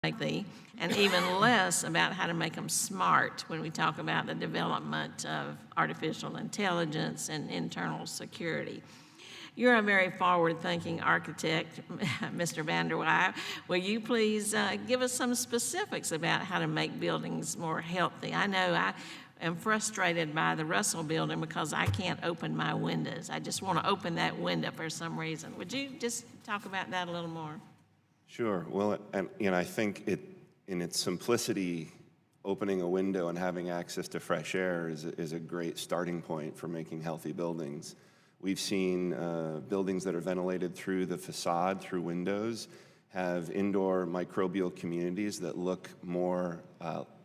make the, and even less about how to make them smart when we talk about the development of artificial intelligence and internal security. You're a very forward-thinking architect, Mr. Vanderwey. Will you please give us some specifics about how to make buildings more healthy? I know I am frustrated by the Russell building because I can't open my windows. I just want to open that window for some reason. Would you just talk about that a little more? Sure. Well, and I think in its simplicity, opening a window and having access to fresh air is a great starting point for making healthy buildings. We've seen buildings that are ventilated through the facade, through windows, have indoor microbial communities that look more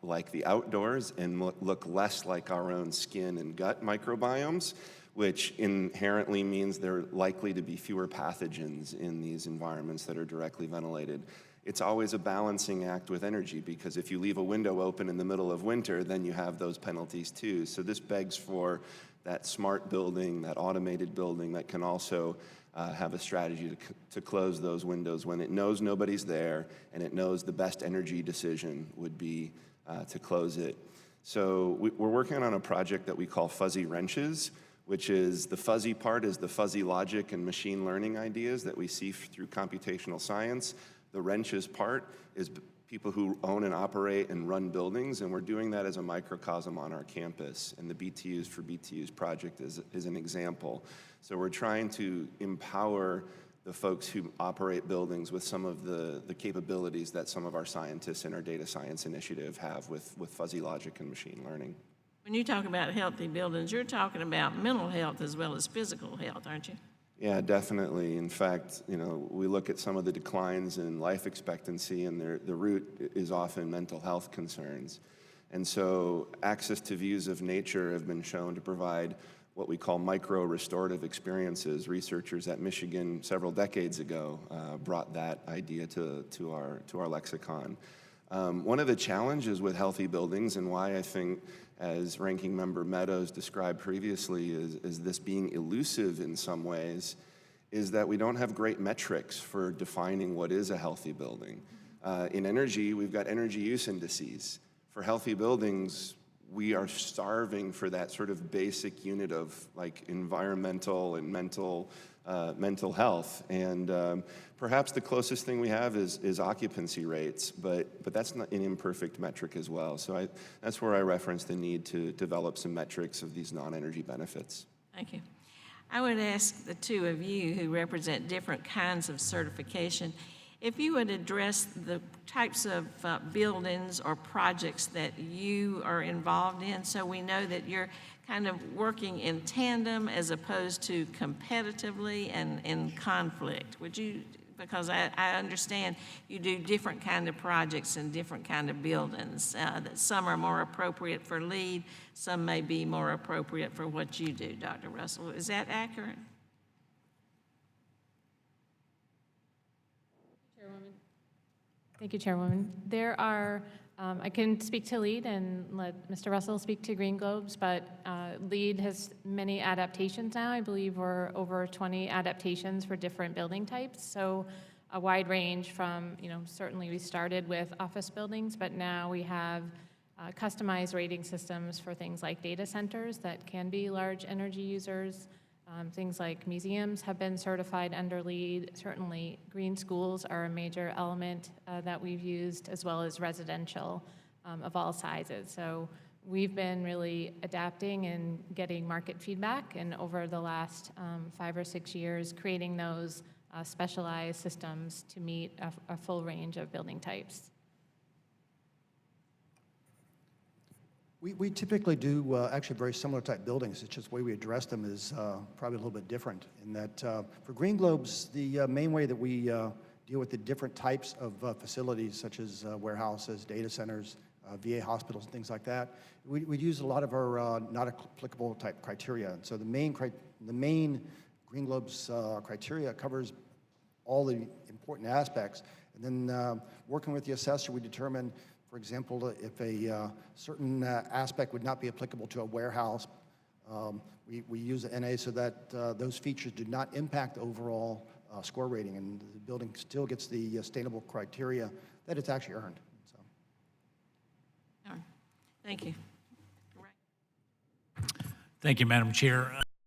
like the outdoors and look less like our own skin and gut microbiomes, which inherently means there are likely to be fewer pathogens in these environments that are directly ventilated. It's always a balancing act with energy, because if you leave a window open in the middle of winter, then you have those penalties too. So this begs for that smart building, that automated building that can also have a strategy to close those windows when it knows nobody's there and it knows the best energy decision would be to close it. So we're working on a project that we call fuzzy wrenches, which is the fuzzy part is the fuzzy logic and machine learning ideas that we see through computational science. The wrenches part is people who own and operate and run buildings, and we're doing that as a microcosm on our campus. And the BTUs for BTUs project is an example. So we're trying to empower the folks who operate buildings with some of the capabilities that some of our scientists in our data science initiative have with fuzzy logic and machine learning. When you talk about healthy buildings, you're talking about mental health as well as physical health, aren't you? Yeah, definitely. In fact, we look at some of the declines in life expectancy, and the root is often mental health concerns. And so access to views of nature have been shown to provide what we call micro-restorative experiences. Researchers at Michigan several decades ago brought that idea to our lexicon. One of the challenges with healthy buildings, and why I think, as Ranking Member Meadows described previously, is this being elusive in some ways, is that we don't have great metrics for defining what is a healthy building. In energy, we've got energy use indices. For healthy buildings, we are starving for that sort of basic unit of like environmental and mental health. And perhaps the closest thing we have is occupancy rates, but that's not an imperfect metric as well. So that's where I reference the need to develop some metrics of these non-energy benefits. Thank you. I would ask the two of you who represent different kinds of certification, if you would address the types of buildings or projects that you are involved in, so we know that you're kind of working in tandem as opposed to competitively and in conflict. Would you, because I understand you do different kind of projects and different kind of buildings, that some are more appropriate for LEED, some may be more appropriate for what you do, Dr. Russell. Is that accurate? Thank you, Chairwoman. There are, I can speak to LEED and let Mr. Russell speak to Green Globes, but LEED has many adaptations now. I believe we're over 20 adaptations for different building types. So a wide range from, certainly we started with office buildings, but now we have customized rating systems for things like data centers that can be large energy users. Things like museums have been certified under LEED. Certainly, green schools are a major element that we've used, as well as residential of all sizes. So we've been really adapting and getting market feedback, and over the last 5 or 6 years, creating those specialized systems to meet a full range of building types. We typically do actually very similar type buildings. It's just the way we address them is probably a little bit different in that for Green Globes, the main way that we deal with the different types of facilities such as warehouses, data centers, VA hospitals, and things like that, we use a lot of our not applicable type criteria. And so the main Green Globes criteria covers all the important aspects. And then working with the assessor, we determine, for example, if a certain aspect would not be applicable to a warehouse, we use the NA so that those features do not impact the overall score rating, and the building still gets the sustainable criteria that it's actually earned. So. Thank you. Thank you, Madam Chair.